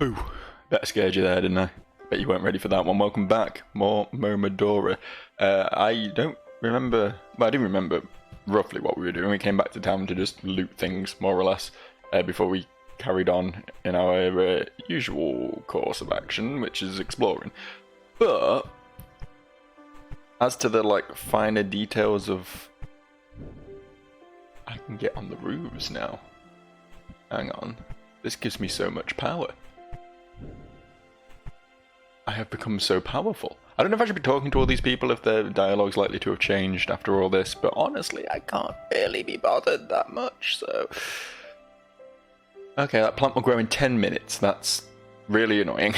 Ooh, that scared you there, didn't I? Bet you weren't ready for that one. Welcome back. More Momodora. I don't remember... Well, I do remember roughly what we were doing. We came back to town to just loot things, more or less, before we carried on in our usual course of action, which is exploring. But as to the, like, finer details of... I can get on the roofs now. Hang on. This gives me so much power. I have become so powerful. I don't know if I should be talking to all these people, if their dialogue's likely to have changed after all this, but honestly, I can't really be bothered that much, so... Okay, that plant will grow in 10 minutes. That's really annoying.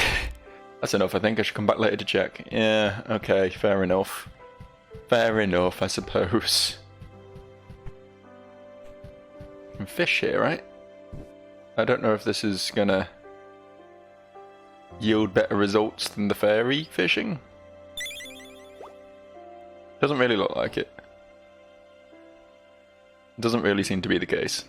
That's enough, I think. I should come back later to check. Yeah, okay, fair enough. Fair enough, I suppose. Some fish here, right? I don't know if this is gonna yield better results than the fairy fishing. Doesn't really look like it. Doesn't really seem to be the case.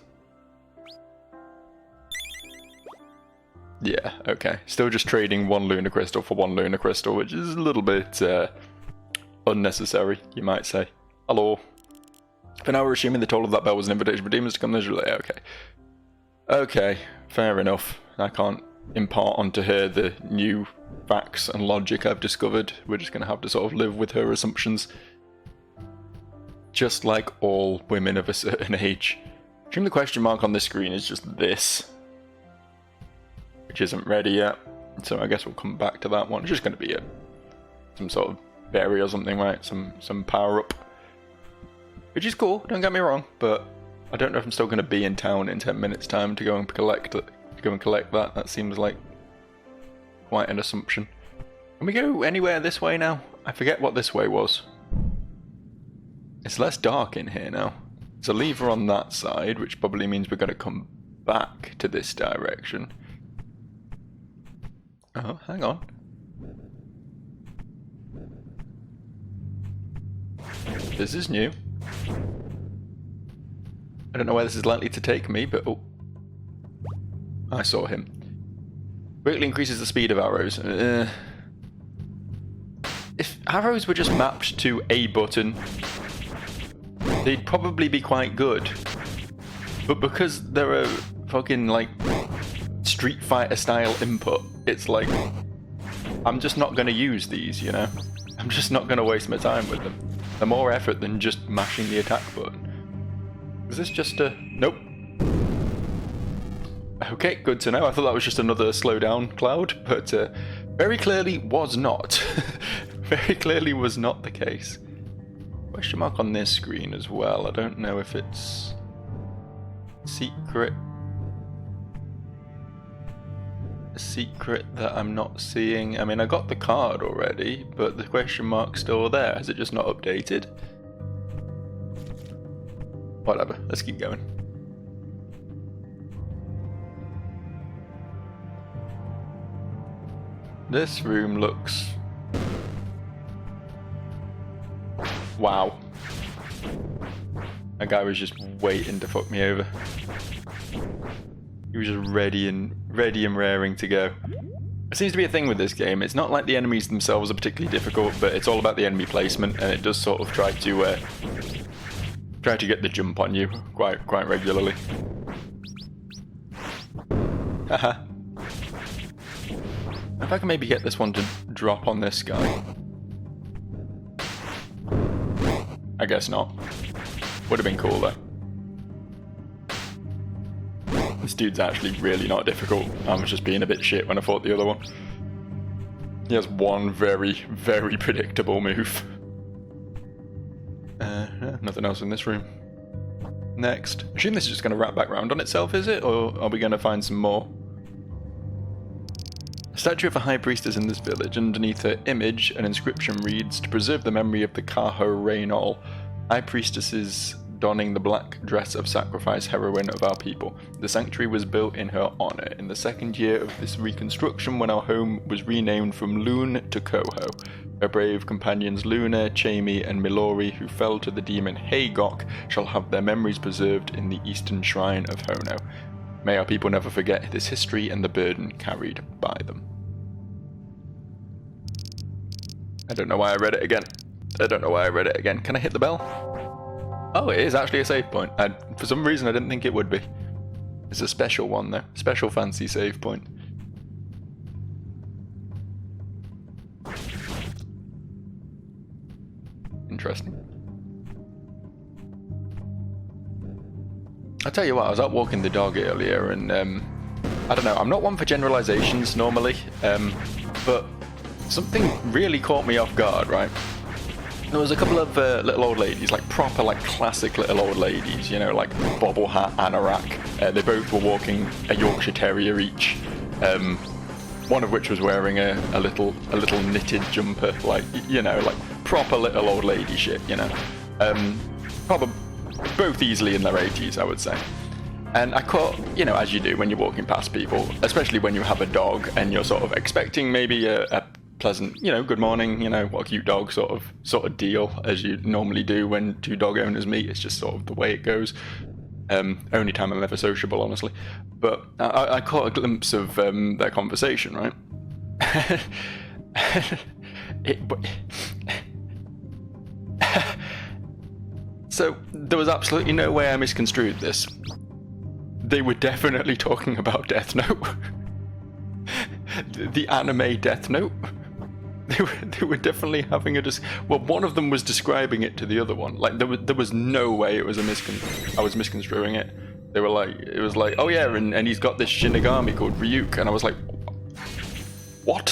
Yeah, okay. Still just trading one lunar crystal for one lunar crystal, which is a little bit unnecessary, you might say. Hello. For now, we're assuming the toll of that bell was an invitation for demons to come this relay. Okay. Okay, fair enough. I can't impart onto her the new facts and logic I've discovered. We're just going to have to sort of live with her assumptions. Just like all women of a certain age. I assume the question mark on this screen is just this. Which isn't ready yet. So I guess we'll come back to that one. It's just going to be some sort of berry or something, right? Some power up. Which is cool, don't get me wrong, but I don't know if I'm still going to be in town in 10 minutes time to go and collect it. That. That seems like quite an assumption. Can we go anywhere this way now? I forget what this way was. It's less dark in here now. There's a lever on that side, which probably means we're going to come back to this direction. Oh, hang on. This is new. I don't know where this is likely to take me, but... Oh. I saw him. Greatly increases the speed of arrows. If arrows were just mapped to a button, they'd probably be quite good. But because they're a fucking, like, Street Fighter style input, it's like, I'm just not going to use these, you know? I'm just not going to waste my time with them. They're more effort than just mashing the attack button. Is this just a... Nope. Okay, good to know. I thought that was just another slowdown cloud, but very clearly was not. Very clearly was not the case. Question mark on this screen as well. I don't know if it's... secret... a secret that I'm not seeing. I mean, I got the card already, but the question mark's still there. Has it just not updated? Whatever, let's keep going. This room looks... Wow. That guy was just waiting to fuck me over. He was just ready and raring to go. It seems to be a thing with this game. It's not like the enemies themselves are particularly difficult, but it's all about the enemy placement, and it does sort of try to get the jump on you quite regularly. Haha. If I can maybe get this one to drop on this guy. I guess not. Would have been cool though. This dude's actually really not difficult. I was just being a bit shit when I fought the other one. He has one very predictable move. Nothing else in this room. Next. I assume this is just going to wrap back round on itself, is it? Or are we going to find some more? A statue of a high priestess in this village. Underneath her image, an inscription reads, "To preserve the memory of the Kaho Raynol, high priestesses donning the black dress of sacrifice heroine of our people. The sanctuary was built in her honor in the second year of this reconstruction when our home was renamed from Loon to Koho. Her brave companions Luna, Chamie, and Milori, who fell to the demon Haygok, shall have their memories preserved in the eastern shrine of Hono." May our people never forget this history and the burden carried by them. I don't know why I read it again. Can I hit the bell? Oh, it is actually a save point. And for some reason I didn't think it would be. It's a special one though. Special fancy save point. Interesting. I tell you what, I was out walking the dog earlier and I don't know, I'm not one for generalizations normally, but something really caught me off guard, right? There was a couple of little old ladies, like proper, like classic little old ladies, you know, like bobble hat, anorak. They both were walking a Yorkshire Terrier each. One of which was wearing a little knitted jumper, like, you know, like proper little old lady shit, you know. Probably both easily in their 80s, I would say. And I caught, you know, as you do when you're walking past people, especially when you have a dog and you're sort of expecting maybe a pleasant, you know, good morning, you know, what a cute dog sort of deal, as you normally do when two dog owners meet. It's just sort of the way it goes. Only time I'm ever sociable, honestly. But I caught a glimpse of their conversation, right? So there was absolutely no way I misconstrued this. They were definitely talking about Death Note. The anime Death Note. They were definitely having well, one of them was describing it to the other one. Like there was no way it was I was misconstruing it. They were like, it was like, oh yeah, and he's got this Shinigami called Ryuk, and I was like, what?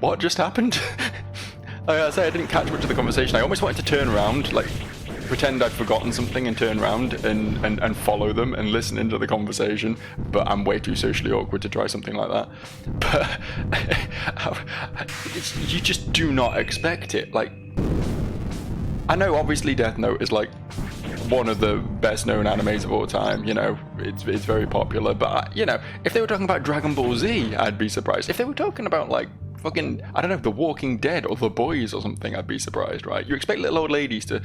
what just happened? I say I didn't catch much of the conversation. I almost wanted to turn around, like pretend I'd forgotten something and turn around and follow them and listen into the conversation, but I'm way too socially awkward to try something like that. But you just do not expect it. Like, I know obviously Death Note is like one of the best known animes of all time, you know, it's very popular, but you know, if they were talking about Dragon Ball Z, I'd be surprised. If they were talking about like fucking, I don't know, The Walking Dead or The Boys or something, I'd be surprised, right? You expect little old ladies to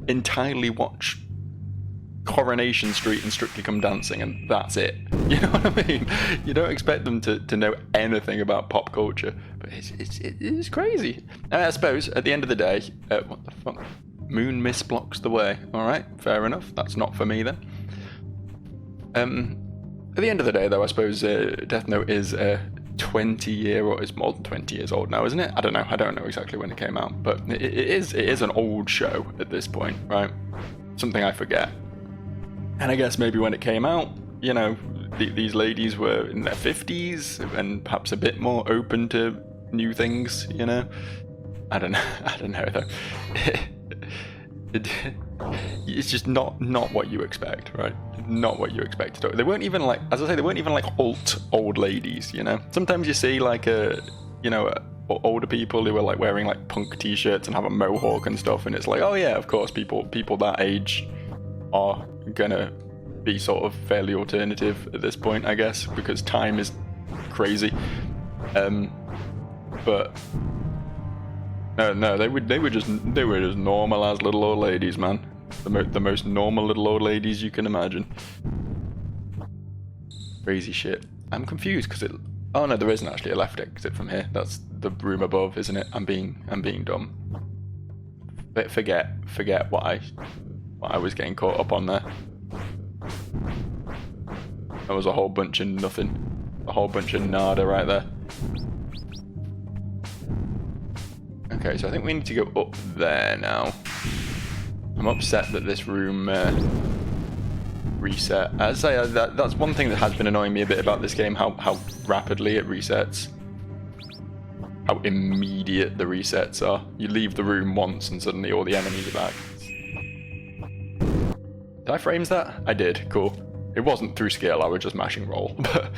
entirely watch Coronation Street and Strictly Come Dancing, and that's it. You know what I mean? You don't expect them to know anything about pop culture, but it's crazy. And I suppose at the end of the day, what the fuck? Moon mist blocks the way. All right, fair enough. That's not for me then. At the end of the day, though, I suppose Death Note is 20-year, or it's more than 20 years old now, isn't it? I don't know exactly when it came out, but it is an old show at this point, right? Something I forget. And I guess maybe when it came out, you know, these ladies were in their 50s and perhaps a bit more open to new things, you know. I don't know though. It's just not what you expect, right? Not what you expect. They weren't even like, as I say, they weren't even like old ladies, you know. Sometimes you see like older people who are like wearing like punk t-shirts and have a mohawk and stuff, and it's like, oh yeah, of course, people that age are gonna be sort of fairly alternative at this point, I guess, because time is crazy. But no, they were just normal as little old ladies, man. The most normal little old ladies you can imagine. Crazy shit. I'm confused because it. Oh no, there isn't actually a left exit from here. That's the room above, isn't it? I'm being dumb. But forget what I was getting caught up on there. That was a whole bunch of nothing. A whole bunch of nada right there. Okay, so I think we need to go up there now. I'm upset that this room reset. As I say, that's one thing that has been annoying me a bit about this game, how rapidly it resets. How immediate the resets are. You leave the room once and suddenly all the enemies are back. Did I frames that? I did, cool. It wasn't through skill, I was just mashing roll. But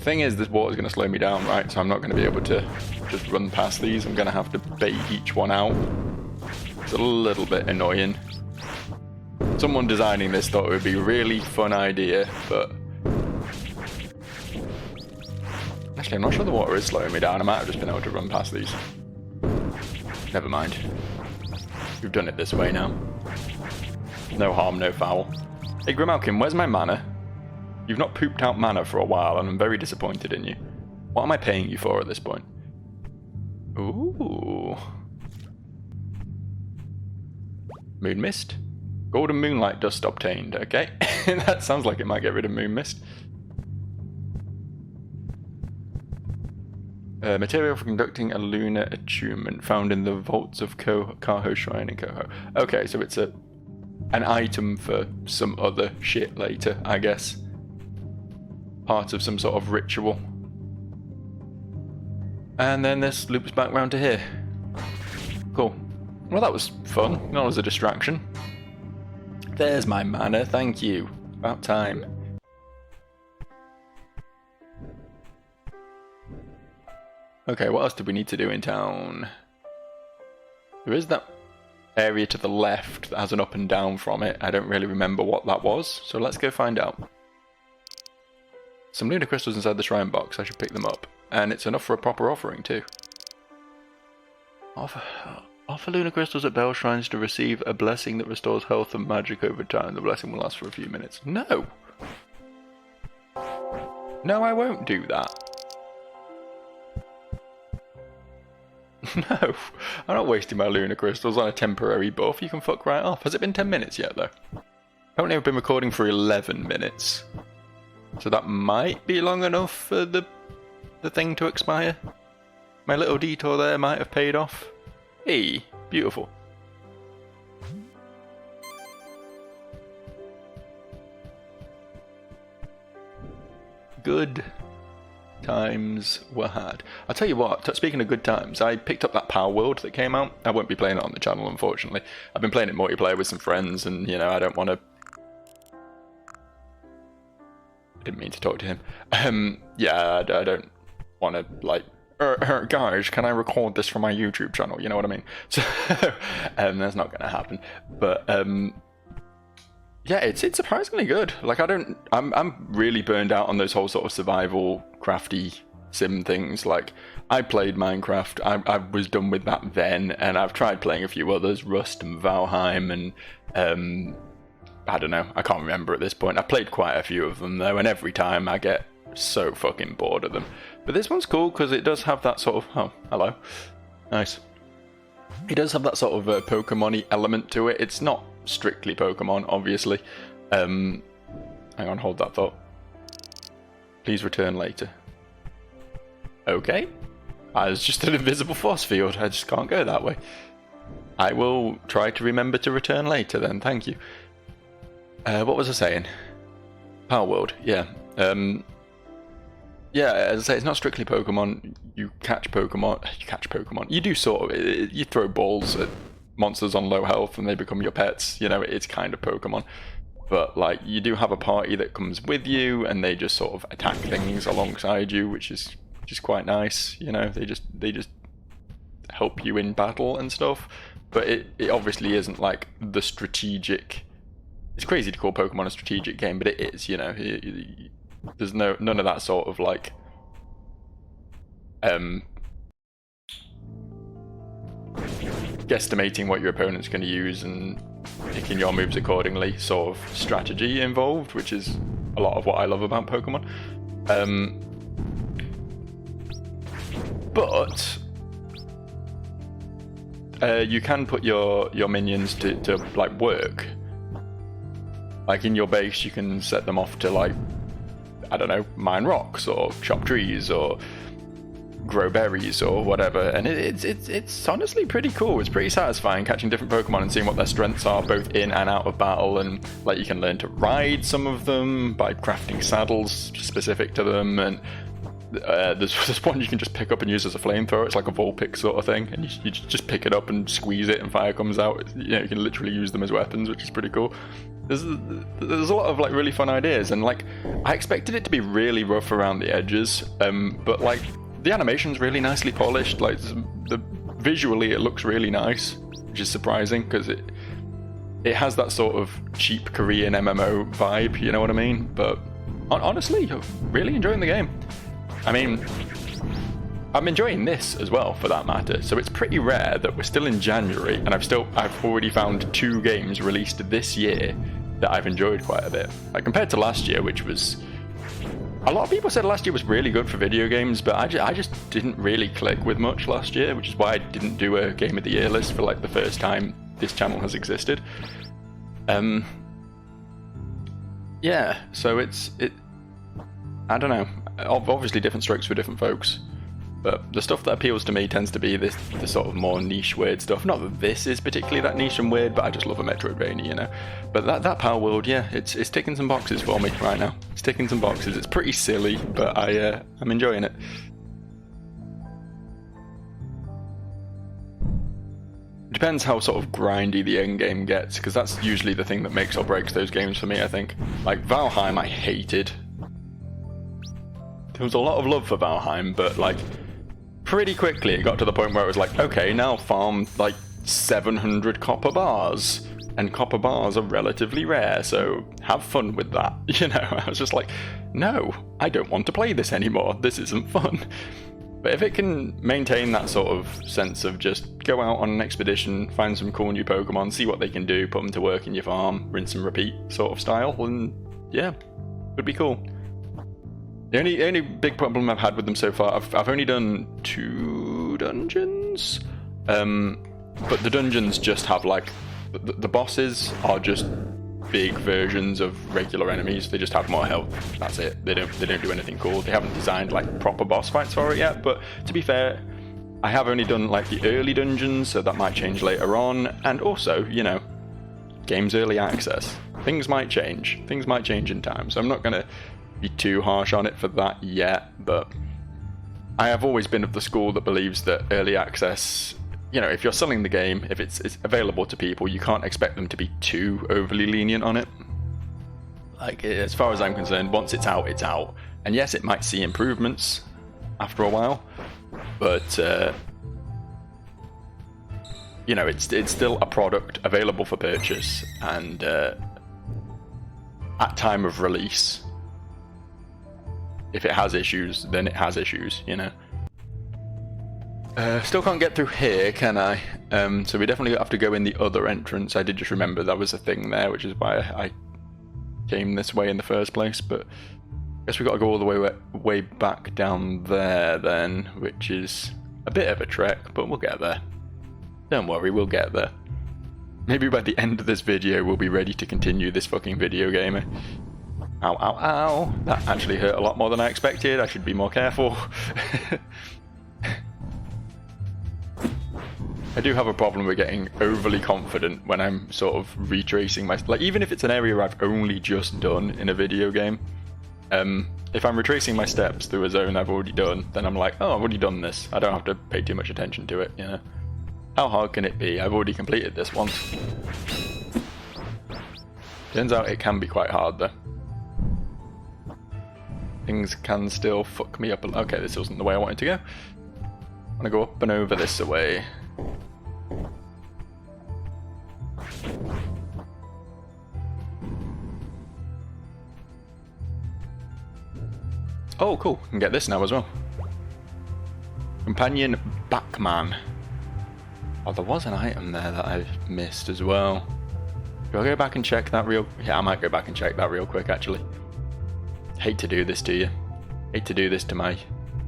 thing is, this water's going to slow me down, right? So I'm not going to be able to just run past these. I'm going to have to bait each one out. It's a little bit annoying. Someone designing this thought it would be a really fun idea, but actually I'm not sure the water is slowing me down. I might have just been able to run past these. Never mind. We've done it this way now. No harm, no foul. Hey Grimalkin, where's my mana? You've not pooped out mana for a while, and I'm very disappointed in you. What am I paying you for at this point? Ooh. Moon Mist? Golden Moonlight Dust obtained, okay. That sounds like it might get rid of Moon Mist. Material for conducting a lunar attunement found in the vaults of Kaho Shrine in Koho. Okay, so it's an item for some other shit later, I guess. Part of some sort of ritual. And then this loops back round to here. Cool. Well, that was fun. That was a distraction. There's my mana, thank you. About time. Okay, what else did we need to do in town? There is that area to the left that has an up and down from it. I don't really remember what that was, so let's go find out. Some lunar crystals inside the shrine box. I should pick them up. And it's enough for a proper offering, too. Offer lunar crystals at Bell Shrines to receive a blessing that restores health and magic over time. The blessing will last for a few minutes. No! No, I won't do that. No, I'm not wasting my lunar crystals on a temporary buff. You can fuck right off. Has it been 10 minutes yet, though? Apparently I've been recording for 11 minutes. So that might be long enough for the thing to expire. My little detour there might have paid off. Hey, beautiful. Good times were had. I'll tell you what, speaking of good times, I picked up that Power World that came out. I won't be playing it on the channel, unfortunately. I've been playing it multiplayer with some friends, and, you know, I don't want to... I didn't mean to talk to him. Yeah, I don't want to, like... guys, can I record this for my YouTube channel? You know what I mean? So, that's not going to happen. But, yeah, it's surprisingly good. Like, I'm really burned out on those whole sort of survival, crafty sim things. Like, I played Minecraft, I was done with that then, and I've tried playing a few others, Rust and Valheim, and, I don't know, I can't remember at this point. I played quite a few of them, though, and every time I get so fucking bored of them. But this one's cool, because it does have that sort of... Oh, hello. Nice. It does have that sort of Pokemon-y element to it. It's not strictly Pokemon, obviously. Hang on, hold that thought. Please return later. Okay. It's just an invisible force field. I just can't go that way. I will try to remember to return later then, thank you. What was I saying? Power World, yeah. Yeah, as I say, it's not strictly Pokemon. You catch Pokemon. You do sort of, you throw balls at monsters on low health and they become your pets. You know, it's kind of Pokemon. But, like, you do have a party that comes with you and they just sort of attack things alongside you, which is quite nice. You know, they just help you in battle and stuff. But it obviously isn't, like, the strategic... It's crazy to call Pokemon a strategic game, but it is, you know. There's none of that sort of, like, guesstimating what your opponent's going to use and picking your moves accordingly sort of strategy involved, which is a lot of what I love about Pokemon. But you can put your minions to like work. Like in your base, you can set them off to, like, I don't know, mine rocks or chop trees or grow berries or whatever, and it's honestly pretty cool. It's pretty satisfying catching different Pokemon and seeing what their strengths are both in and out of battle, and like you can learn to ride some of them by crafting saddles specific to them, and there's one you can just pick up and use as a flamethrower. It's like a Vulpix sort of thing, and you just pick it up and squeeze it and fire comes out. You know, you can literally use them as weapons, which is pretty cool. There's a lot of, like, really fun ideas, and, like, I expected it to be really rough around the edges, but, like, the animation's really nicely polished. Like, visually it looks really nice, which is surprising because it has that sort of cheap Korean MMO vibe, you know what I mean? But honestly, really enjoying the game. I mean, I'm enjoying this as well, for that matter. So it's pretty rare that we're still in January, and I've already found 2 games released this year that I've enjoyed quite a bit. Like, compared to last year, which was... A lot of people said last year was really good for video games, but I just didn't really click with much last year, which is why I didn't do a Game of the Year list for like the first time this channel has existed. Yeah, so I don't know. Obviously different strokes for different folks, but the stuff that appeals to me tends to be the sort of more niche, weird stuff. Not that this is particularly that niche and weird, but I just love a Metroidvania, you know. But that Power World, yeah, it's ticking some boxes for me right now. It's ticking some boxes. It's pretty silly, but I'm enjoying it. Depends how sort of grindy the end game gets, because that's usually the thing that makes or breaks those games for me, I think. Like Valheim, I hated. There was a lot of love for Valheim, but like pretty quickly it got to the point where it was like, okay, now farm like 700 copper bars, and copper bars are relatively rare, so have fun with that. You know, I was just like, no, I don't want to play this anymore. This isn't fun. But if it can maintain that sort of sense of just go out on an expedition, find some cool new Pokemon, see what they can do, put them to work in your farm, rinse and repeat sort of style, then yeah, would be cool. The only big problem I've had with them so far, I've only done 2 dungeons, but the dungeons just have like, the bosses are just big versions of regular enemies. They just have more health. That's it. They don't do anything cool. They haven't designed like proper boss fights for it yet, but to be fair, I have only done like the early dungeons, so that might change later on. And also, you know, game's early access. Things might change. Things might change in time, so I'm not gonna be too harsh on it for that yet, but I have always been of the school that believes that early access, you know, if you're selling the game, if it's available to people, you can't expect them to be too overly lenient on it. Like, as far as I'm concerned, once it's out, it's out. And yes, it might see improvements after a while, but you know, it's still a product available for purchase, and at time of release, if it has issues, then it has issues, you know. Still can't get through here, can I? So we definitely have to go in the other entrance. I did just remember that was a thing there, which is why I came this way in the first place, but I guess we've got to go all the way back down there then, which is a bit of a trek, but we'll get there. Don't worry, we'll get there. Maybe by the end of this video we'll be ready to continue this fucking video game. Ow, ow, ow. That actually hurt a lot more than I expected. I should be more careful. I do have a problem with getting overly confident when I'm sort of retracing my... Like, even if it's an area I've only just done in a video game, if I'm retracing my steps through a zone I've already done, then I'm like, oh, I've already done this. I don't have to pay too much attention to it, you know? How hard can it be? I've already completed this once. Turns out it can be quite hard, though. Things can still fuck me up. Okay, this wasn't the way I wanted to go. I want to go up and over this way. Oh, cool. I can get this now as well. Companion Backman. Oh, there was an item there that I've missed as well. Do I go back and check that real... Yeah, I might go back and check that real quick, actually. Hate to do this to you. Hate to do this to my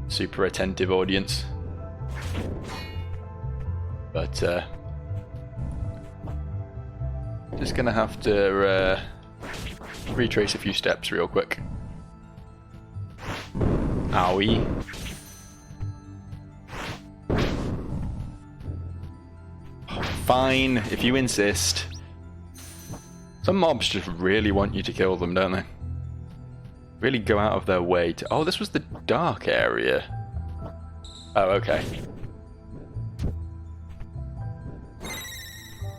super attentive audience. But, just gonna have to, retrace a few steps real quick. Owie. Fine, if you insist. Some mobs just really want you to kill them, don't they? Really go out of their way to... Oh, this was the dark area. Oh, okay.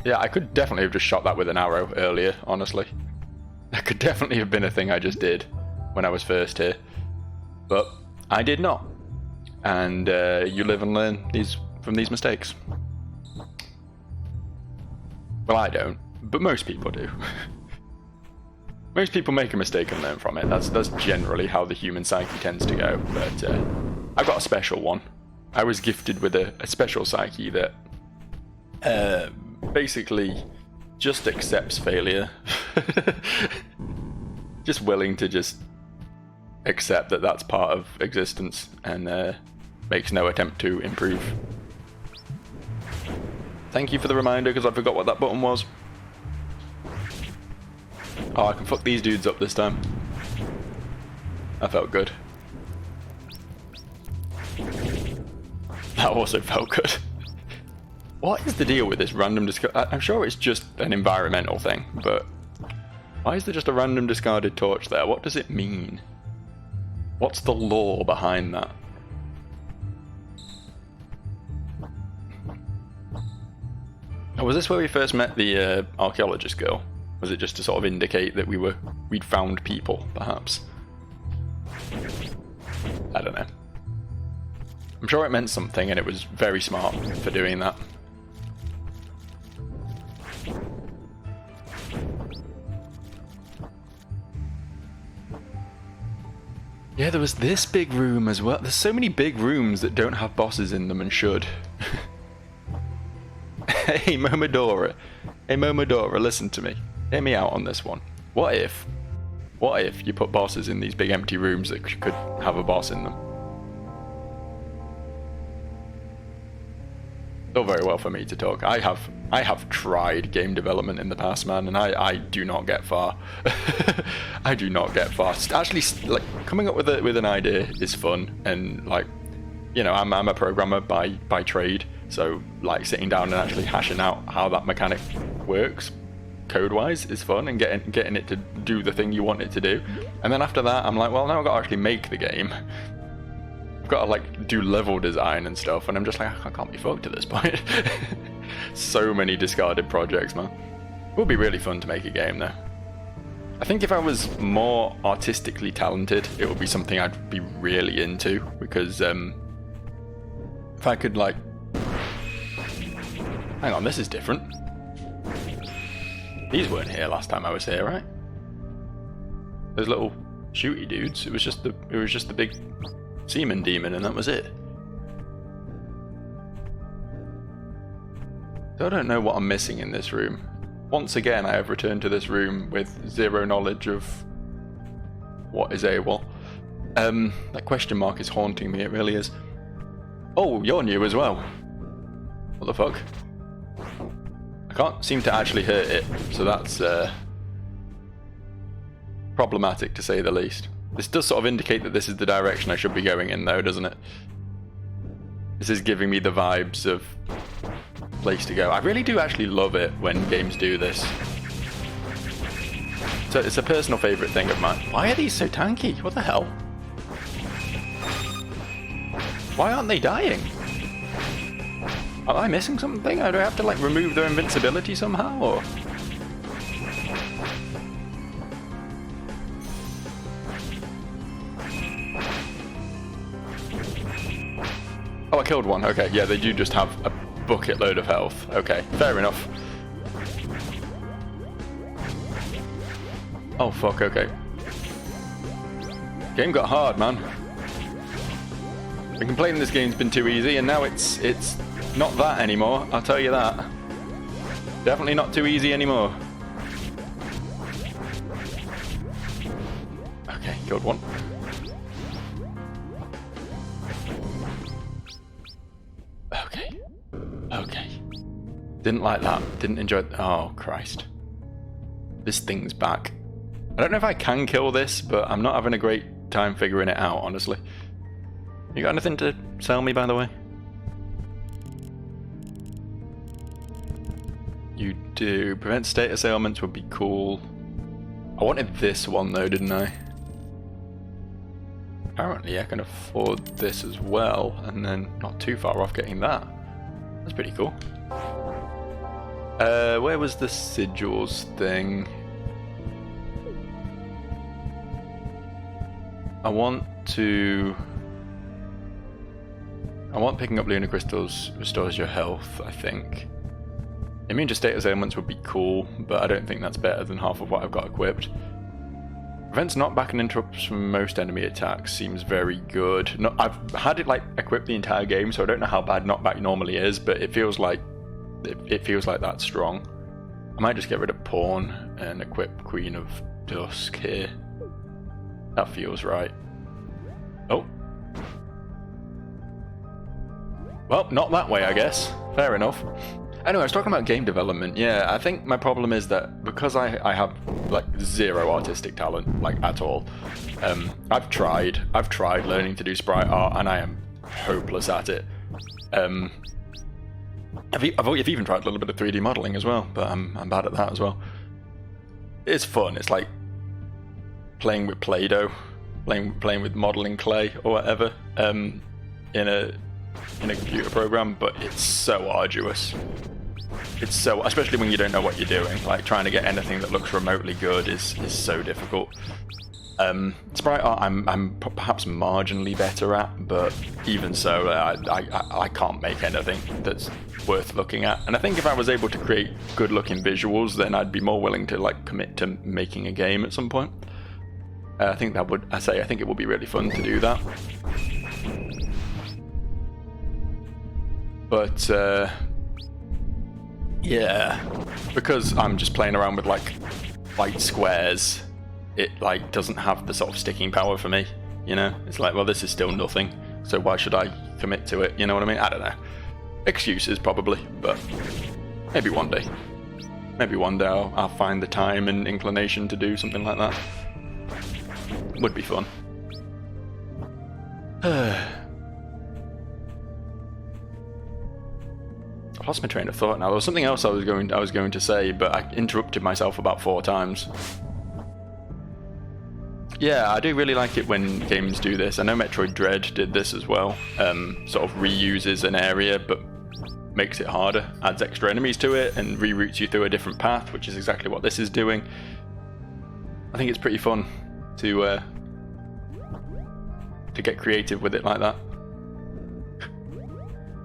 Yeah, I could definitely have just shot that with an arrow earlier, honestly. That could definitely have been a thing I just did when I was first here. But I did not. And you live and learn from these mistakes. Well, I don't, but most people do. Most people make a mistake and learn from it. That's generally how the human psyche tends to go. But I've got a special one. I was gifted with a special psyche that basically just accepts failure. Just willing to just accept that that's part of existence and makes no attempt to improve. Thank you for the reminder, because I forgot what that button was. Oh, I can fuck these dudes up this time. That felt good. That also felt good. What is the deal with this random discard? I'm sure it's just an environmental thing, but why is there just a random discarded torch there? What does it mean? What's the lore behind that? Oh, was this where we first met the archaeologist girl? Was it just to sort of indicate that we'd found people, perhaps? I don't know. I'm sure it meant something, and it was very smart for doing that. Yeah, there was this big room as well. There's so many big rooms that don't have bosses in them and should. Hey, Momodora. Hey, Momodora, listen to me. Hear me out on this one. What if you put bosses in these big empty rooms that could have a boss in them? All very well for me to talk. I have tried game development in the past, man, and I do not get far. I do not get far. Actually, like, coming up with an idea is fun, and like, you know, I'm a programmer by trade, so like sitting down and actually hashing out how that mechanic works code-wise is fun, and getting it to do the thing you want it to do. And then after that, I'm like, well, now I've got to actually make the game. Got to like do level design and stuff, and I'm just like, I can't be fucked at this point. So many discarded projects, man. It would be really fun to make a game though. I think if I was more artistically talented, it would be something I'd be really into, because if I could like, hang on, this is different. These weren't here last time I was here, right? Those little shooty dudes. It was just the big seaman demon, and that was it. So I don't know what I'm missing in this room. Once again, I have returned to this room with zero knowledge of what is AWOL. That question mark is haunting me, it really is. Oh, you're new as well. What the fuck? I can't seem to actually hurt it, so that's problematic to say the least. This does sort of indicate that this is the direction I should be going in though, doesn't it? This is giving me the vibes of place to go. I really do actually love it when games do this. So it's a personal favourite thing of mine. Why are these so tanky? What the hell? Why aren't they dying? Am I missing something? Do I have to like remove their invincibility somehow, or...? Oh, I killed one. Okay, yeah, they do just have a bucket load of health. Okay, fair enough. Oh, fuck, okay. Game got hard, man. Been complaining this game's been too easy, and now it's not that anymore, I'll tell you that. Definitely not too easy anymore. Okay, killed one. Okay. Didn't like that. Didn't enjoy it. Oh, Christ. This thing's back. I don't know if I can kill this, but I'm not having a great time figuring it out, honestly. You got anything to sell me, by the way? You do. Prevent status ailments would be cool. I wanted this one, though, didn't I? Apparently, I can afford this as well, and then not too far off getting that. That's pretty cool. Where was the sigils thing? I want picking up lunar crystals restores your health, I think. Immune to status ailments would be cool, but I don't think that's better than half of what I've got equipped. Prevents knockback and interrupts from most enemy attacks. Seems very good. No, I've had it like equipped the entire game, so I don't know how bad knockback normally is, but it feels like that's strong. I might just get rid of Pawn and equip Queen of Dusk here. That feels right. Oh. Well, not that way, I guess. Fair enough. Anyway, I was talking about game development. Yeah, I think my problem is that because I have like zero artistic talent, like at all. I've tried learning to do sprite art, and I am hopeless at it. I've even tried a little bit of 3D modeling as well, but I'm bad at that as well. It's fun. It's like playing with Play-Doh, playing with modeling clay or whatever, in a computer program, but it's so arduous. It's so, especially when you don't know what you're doing, like trying to get anything that looks remotely good is so difficult. Sprite art I'm perhaps marginally better at, but even so, I can't make anything that's worth looking at. And I think if I was able to create good looking visuals, then I'd be more willing to like commit to making a game at some point. I think it would be really fun to do that. But yeah, because I'm just playing around with like white squares, it like doesn't have the sort of sticking power for me, you know? It's like, well, this is still nothing, so why should I commit to it, you know what I mean? I don't know. Excuses probably, but maybe one day. Maybe one day I'll find the time and inclination to do something like that. Would be fun. I lost my train of thought now. There was something else I was going to say, but I interrupted myself about 4 times. Yeah, I do really like it when games do this. I know Metroid Dread did this as well. Sort of reuses an area, but makes it harder. Adds extra enemies to it and reroutes you through a different path, which is exactly what this is doing. I think it's pretty fun to get creative with it like that.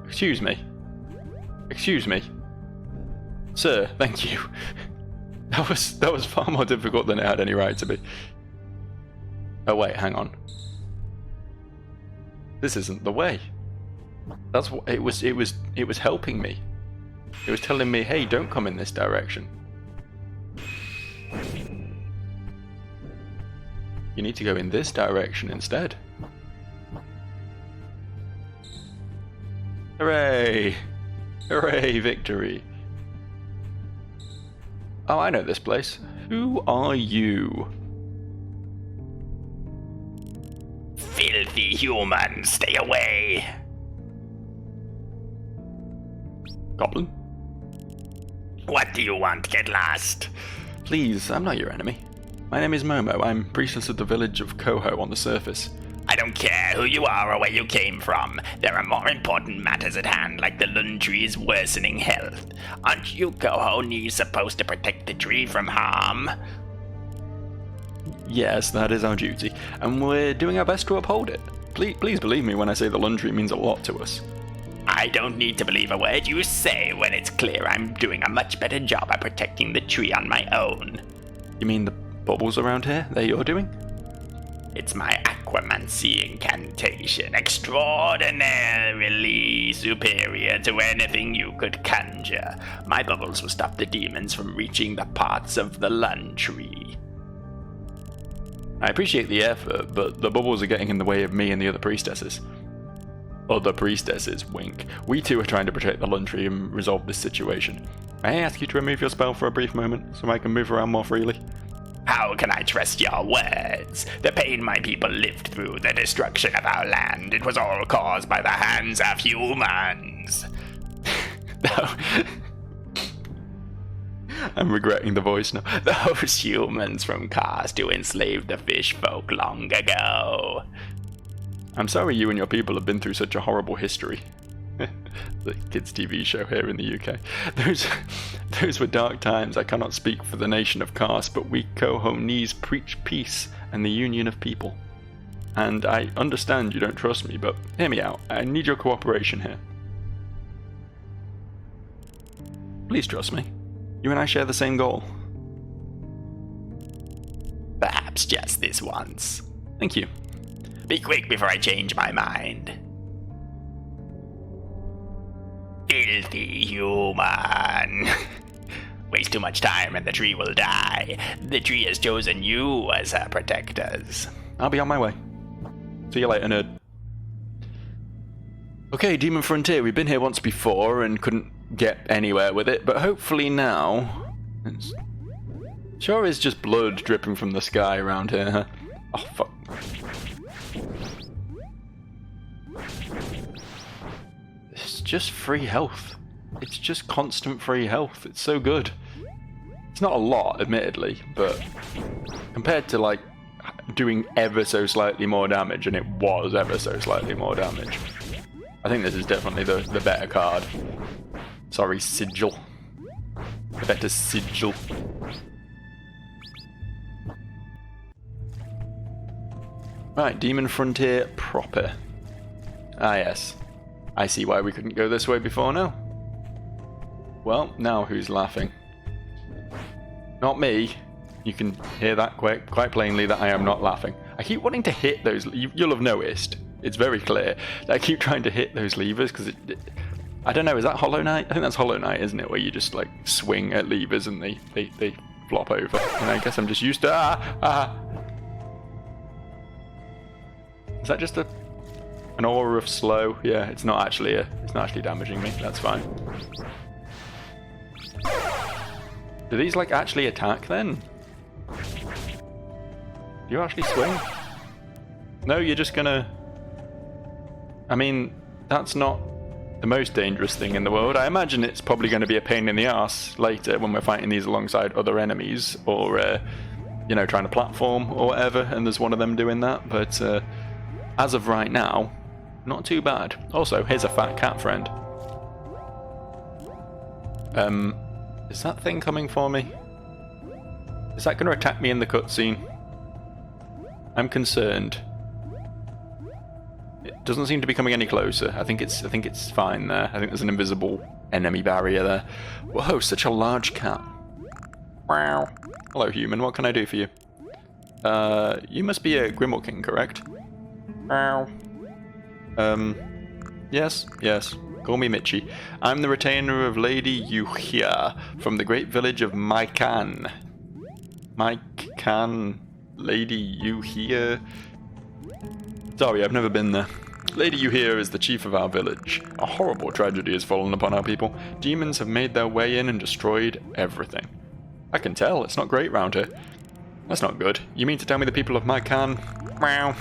Excuse me. Excuse me. Sir, thank you. That was far more difficult than it had any right to be. Oh wait, hang on. This isn't the way. That's what it was helping me. It was telling me, hey, don't come in this direction. You need to go in this direction instead. Hooray! Hooray, victory! Oh, I know this place. Who are you? Filthy human, stay away! Goblin? What do you want? Get lost! Please, I'm not your enemy. My name is Momo. I'm priestess of the village of Koho on the surface. I don't care who you are or where you came from. There are more important matters at hand, like the Lund Tree's worsening health. Aren't you, Koho, supposed to protect the tree from harm? Yes, that is our duty, and we're doing our best to uphold it. Please believe me when I say the Lund Tree means a lot to us. I don't need to believe a word you say when it's clear I'm doing a much better job at protecting the tree on my own. You mean the bubbles around here? They're your doing? It's my aquamancy incantation, extraordinarily superior to anything you could conjure. My bubbles will stop the demons from reaching the parts of the Lund Tree. I appreciate the effort, but the bubbles are getting in the way of me and the other priestesses. Other priestesses, wink. We too are trying to protect the Lund Tree and resolve this situation. May I ask you to remove your spell for a brief moment, so I can move around more freely? How can I trust your words? The pain my people lived through, the destruction of our land, it was all caused by the hands of humans. No. I'm regretting the voice now. Those humans from Karst who enslaved the fish folk long ago. I'm sorry you and your people have been through such a horrible history. The kids' TV show here in the UK. Those were dark times. I cannot speak for the nation of Karst, but we Koho-Nis preach peace and the union of people. And I understand you don't trust me, but hear me out. I need your cooperation here. Please trust me. You and I share the same goal. Perhaps Perhaps just this once. Thank you. Be quick before I change my mind. Filthy human. Waste too much time and the tree will die. The tree has chosen you as her protectors. I'll be on my way. See you later, nerd. Okay, Demon Frontier, we've been here once before and couldn't get anywhere with it, but hopefully now... Sure is just blood dripping from the sky around here, huh? Oh, fuck. It's just free health. It's just constant free health. It's so good. It's not a lot, admittedly, but compared to, like, doing ever so slightly more damage, and it was ever so slightly more damage, I think this is definitely the better card. Sorry, sigil. The better sigil. Right, Demon Frontier proper. Ah yes. I see why we couldn't go this way before now. Well, now who's laughing? Not me. You can hear that quite plainly that I am not laughing. I keep wanting to hit those. You'll have noticed. It's very clear that I keep trying to hit those levers because I don't know. Is that Hollow Knight? I think that's Hollow Knight, isn't it? Where you just like swing at levers and they flop over. And I guess I'm just used to Is that just an aura of slow? Yeah, it's not actually damaging me. That's fine. Do these like actually attack then? Do you actually swing? No, you're just gonna... I mean, that's not the most dangerous thing in the world. I imagine it's probably going to be a pain in the ass later when we're fighting these alongside other enemies, or you know, trying to platform or whatever, and there's one of them doing that. But as of right now, not too bad. Also, here's a fat cat friend. Is that thing coming for me? Is that going to attack me in the cutscene? I'm concerned. It doesn't seem to be coming any closer. I think it's fine there. I think there's an invisible enemy barrier there. Whoa, such a large cat. Wow. Hello, human. What can I do for you? You must be a Grimble King, correct? Wow. Yes. Call me Mitchie. I'm the retainer of Lady Yuhia from the great village of Maikan. Maikan, Lady Yuhia. Sorry, I've never been there. Lady Yuhia is the chief of our village. A horrible tragedy has fallen upon our people. Demons have made their way in and destroyed everything. I can tell, it's not great round here. That's not good. You mean to tell me the people of Maikan... Wow,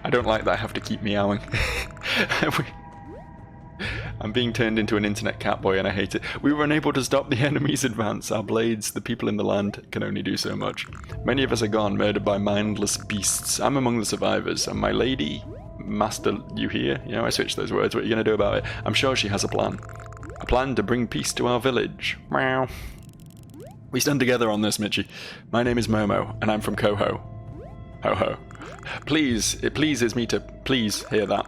I don't like that I have to keep meowing. I'm being turned into an internet catboy and I hate it. We were unable to stop the enemy's advance. Our blades, the people in the land, can only do so much. Many of us are gone, murdered by mindless beasts. I'm among the survivors, and my lady, Master Yuhia, you know, I switched those words, what are you going to do about it? I'm sure she has a plan. A plan to bring peace to our village. Meow. We stand together on this, Mitchie. My name is Momo, and I'm from Koho. Ho-ho. Please, it pleases me to please hear that.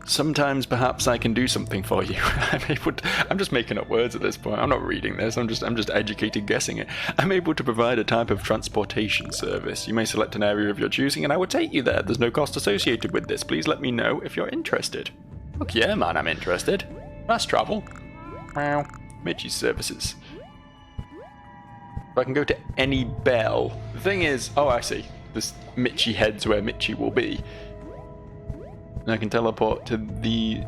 Sometimes perhaps I can do something for you. I'm just making up words at this point. I'm not reading this. I'm just educated guessing it. I'm able to provide a type of transportation service. You may select an area of your choosing and I will take you there. There's no cost associated with this. Please let me know if you're interested. Look, yeah, man, I'm interested. Fast travel. Wow. Mitchie's services. If I can go to any bell. The thing is, oh, I see. This Mitchie heads where Mitchie will be. And I can teleport to the...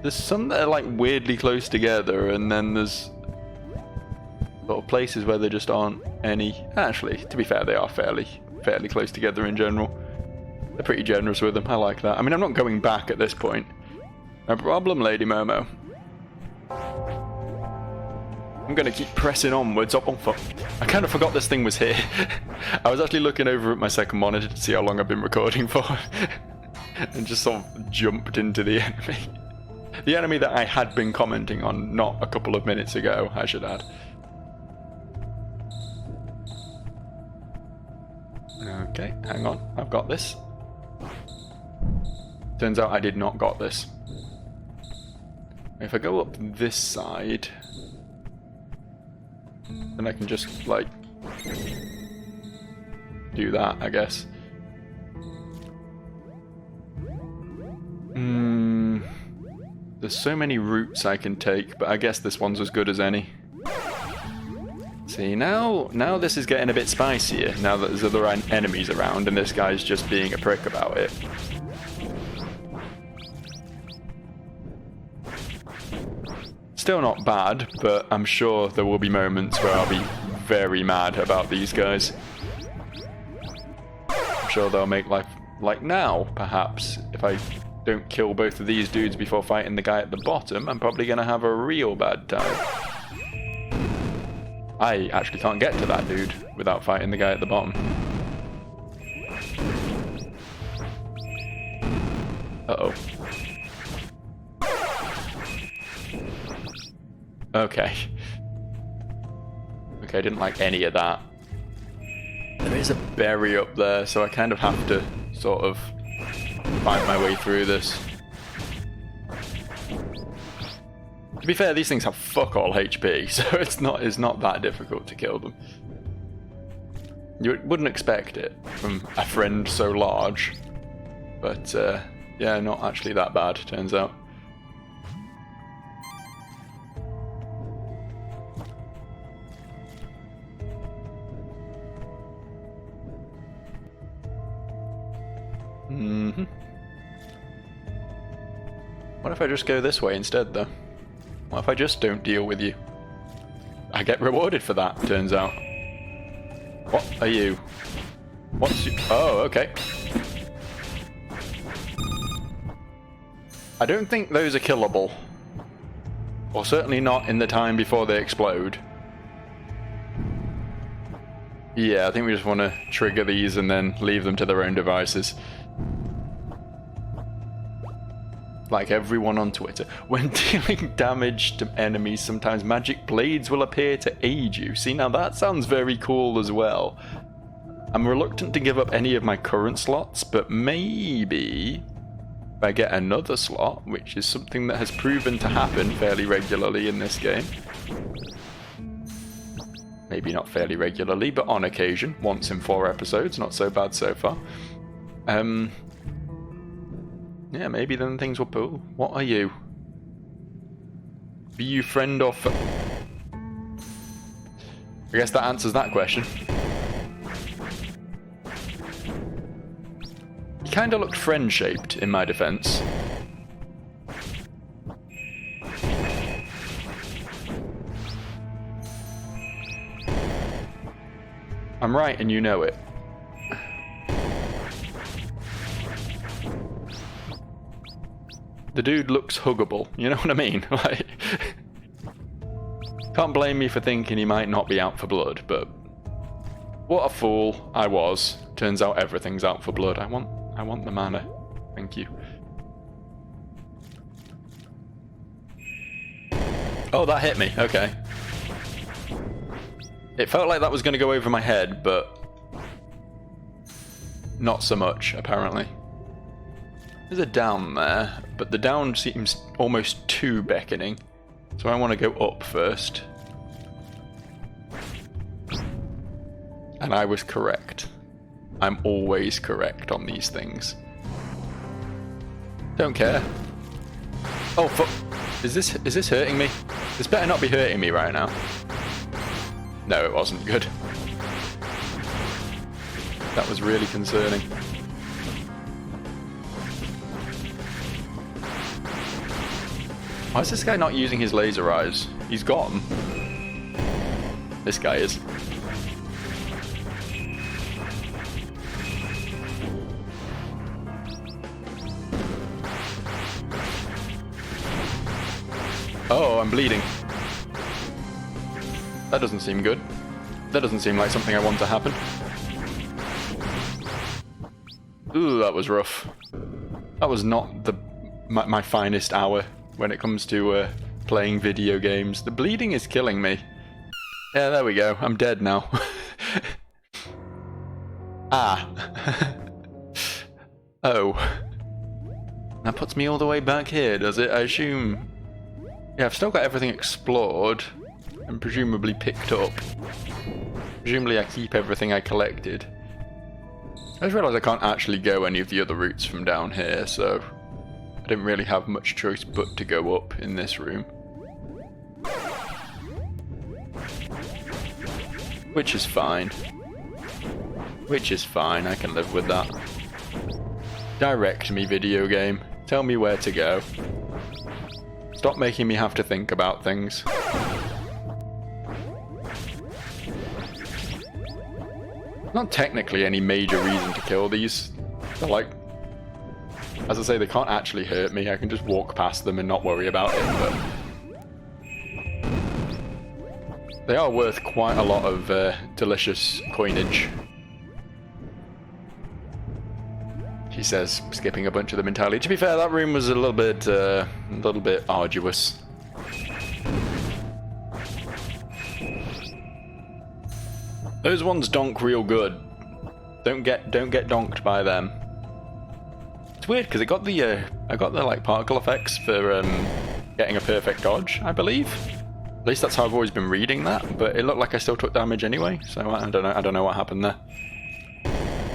There's some that are like weirdly close together, and then there's sort of places where there just aren't any. Actually, to be fair, they are fairly close together in general. They're pretty generous with them. I like that. I mean, I'm not going back at this point. No problem, Lady Momo. I'm going to keep pressing onwards. Oh, fuck. I kind of forgot this thing was here. I was actually looking over at my second monitor to see how long I've been recording for. And just sort of jumped into the enemy. The enemy that I had been commenting on not a couple of minutes ago, I should add. Okay, hang on. I've got this. Turns out I did not got this. If I go up this side... then I can just, like, do that, I guess. There's so many routes I can take, but I guess this one's as good as any. See, now this is getting a bit spicier, now that there's other enemies around and this guy's just being a prick about it. Still not bad, but I'm sure there will be moments where I'll be very mad about these guys. I'm sure they'll make life like now, perhaps. If I don't kill both of these dudes before fighting the guy at the bottom, I'm probably gonna have a real bad time. I actually can't get to that dude without fighting the guy at the bottom. Uh-oh. Okay. Okay, I didn't like any of that. There is a berry up there, so I kind of have to sort of fight my way through this. To be fair, these things have fuck all HP, so it's not that difficult to kill them. You wouldn't expect it from a friend so large, but yeah, not actually that bad, turns out. What if I just go this way instead, though? What if I just don't deal with you? I get rewarded for that, turns out. What are you? What's you? Oh, okay. I don't think those are killable. Or certainly not in the time before they explode. Yeah, I think we just want to trigger these and then leave them to their own devices. Like everyone on Twitter. When dealing damage to enemies, sometimes magic blades will appear to aid you. See, now that sounds very cool as well. I'm reluctant to give up any of my current slots, but maybe if I get another slot, which is something that has proven to happen fairly regularly in this game. Maybe not fairly regularly, but on occasion. Once in 4 episodes, not so bad so far. Yeah, maybe then things will pull. What are you? Be you friend or foe? I guess that answers that question. He kind of looked friend-shaped, in my defense. I'm right, and you know it. The dude looks huggable, you know what I mean? Like, can't blame me for thinking he might not be out for blood, but what a fool I was. Turns out everything's out for blood. I want the mana. Thank you. Oh, that hit me. Okay. It felt like that was going to go over my head, but not so much, apparently. There's a down there, but the down seems almost too beckoning. So I want to go up first. And I was correct. I'm always correct on these things. Don't care. Oh fuck. Is this hurting me? This better not be hurting me right now. No, it wasn't. Good. That was really concerning. Why is this guy not using his laser eyes? He's got them. This guy is. Oh, I'm bleeding. That doesn't seem good. That doesn't seem like something I want to happen. Ooh, that was rough. That was not my finest hour when it comes to playing video games. The bleeding is killing me. Yeah, there we go. I'm dead now. Ah. Oh. That puts me all the way back here, does it? I assume... Yeah, I've still got everything explored. and presumably picked up. Presumably I keep everything I collected. I just realised I can't actually go any of the other routes from down here, so I didn't really have much choice but to go up in this room. Which is fine. Which is fine, I can live with that. Direct me, video game. Tell me where to go. Stop making me have to think about things. Not technically any major reason to kill these. They're like, as I say, they can't actually hurt me. I can just walk past them and not worry about it, but they are worth quite a lot of delicious coinage. She says, skipping a bunch of them entirely. To be fair, that room was a little bit arduous. Those ones donk real good. Don't get donked by them. It's weird because I got the like particle effects for getting a perfect dodge, I believe. At least that's how I've always been reading that. But it looked like I still took damage anyway, so I don't know what happened there.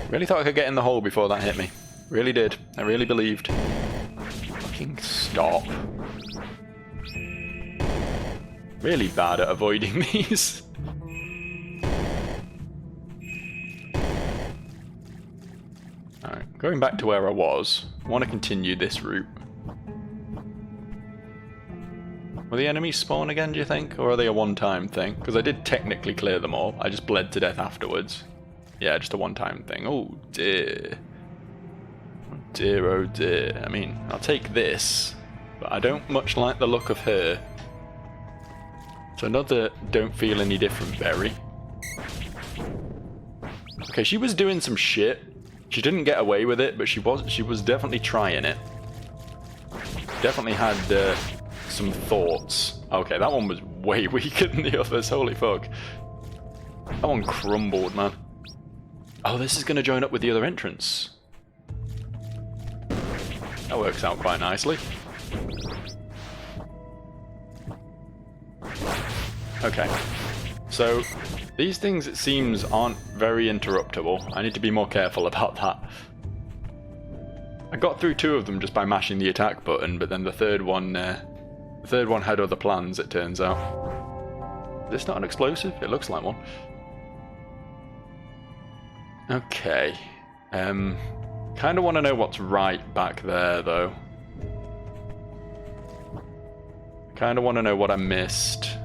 Really thought I could get in the hole before that hit me. Really did. I really believed. Fucking stop. Really bad at avoiding these. Alright, going back to where I was. I want to continue this route. Will the enemies spawn again, do you think? Or are they a one-time thing? Because I did technically clear them all. I just bled to death afterwards. Yeah, just a one-time thing. Oh dear. Oh dear, oh dear. I mean, I'll take this, but I don't much like the look of her. So another don't feel any different berry. Okay, she was doing some shit. She didn't get away with it, but she was definitely trying it. Definitely had some thoughts. Okay, that one was way weaker than the others. Holy fuck. That one crumbled, man. Oh, this is going to join up with the other entrance. That works out quite nicely. Okay. So, these things, it seems, aren't very interruptible. I need to be more careful about that. I got through two of them just by mashing the attack button, but then the third one had other plans, it turns out. Is this not an explosive? It looks like one. Okay. Kind of want to know what's right back there, though. Kind of want to know what I missed.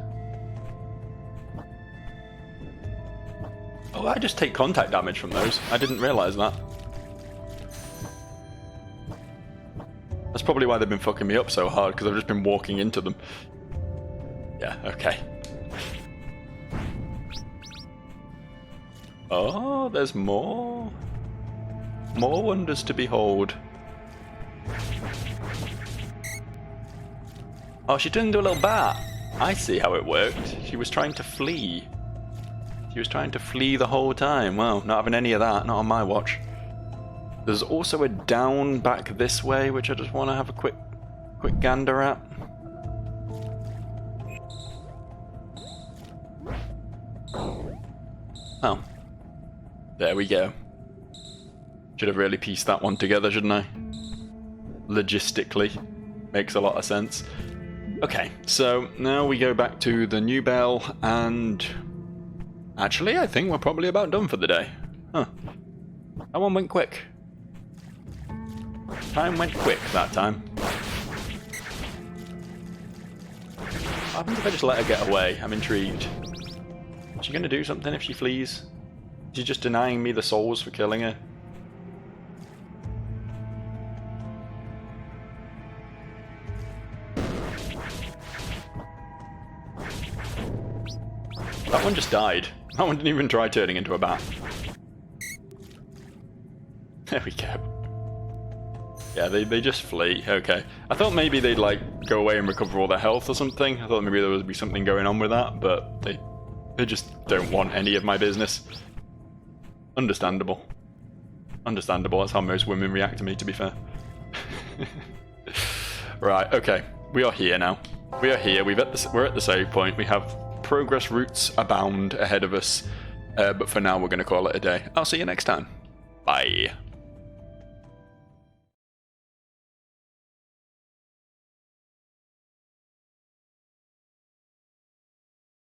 Oh, I just take contact damage from those. I didn't realise that. That's probably why they've been fucking me up so hard, because I've just been walking into them. Yeah, okay. Oh, there's more. More wonders to behold. Oh, she turned into a little bat. I see how it worked. She was trying to flee. She was trying to flee the whole time. Well, not having any of that, not on my watch. There's also a down back this way, which I just want to have a quick gander at. Oh. There we go. Should have really pieced that one together, shouldn't I? Logistically. Makes a lot of sense. Okay, so now we go back to the new bell, and actually I think we're probably about done for the day. Huh. That one went quick. Time went quick that time. What happens if I just let her get away? I'm intrigued. Is she going to do something if she flees? Is she just denying me the souls for killing her? That one just died. That one didn't even try turning into a bat. There we go. Yeah, they just flee. Okay. I thought maybe they'd like go away and recover all their health or something. I thought maybe there would be something going on with that, but they just don't want any of my business. Understandable. Understandable. That's how most women react to me, to be fair. Right, okay. We are here now. We are here. We're at the save point. We have progress routes abound ahead of us. But for now, we're going to call it a day. I'll see you next time. Bye.